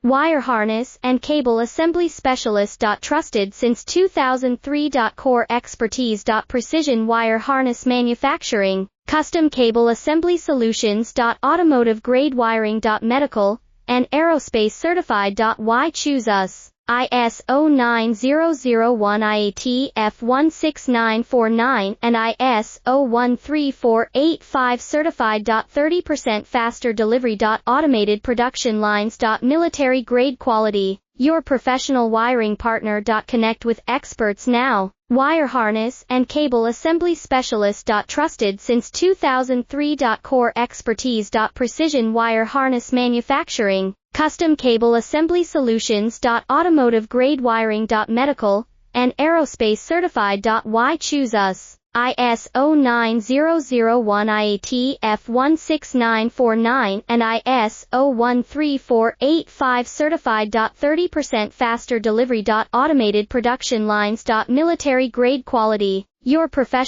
Wire harness and cable assembly specialist. Trusted since 2003. Core expertise. Precision wire harness manufacturing, custom cable assembly solutions. Automotive grade wiring. Medical and aerospace certified. Why choose us? ISO 9001 IAT F16949 and ISO 13485 certified. 30% faster delivery. Automated production lines. Military grade quality, your professional wiring partner. Connect with experts now. Wire harness and cable assembly specialist. Trusted since 2003. Core expertise. Precision wire harness manufacturing, custom cable assembly solutions. Automotive grade wiring. Medical and aerospace certified. Why choose us? ISO 9001 IAT F16949 and ISO 13485 certified. 30% faster delivery. Automated production lines. Military grade quality, your professional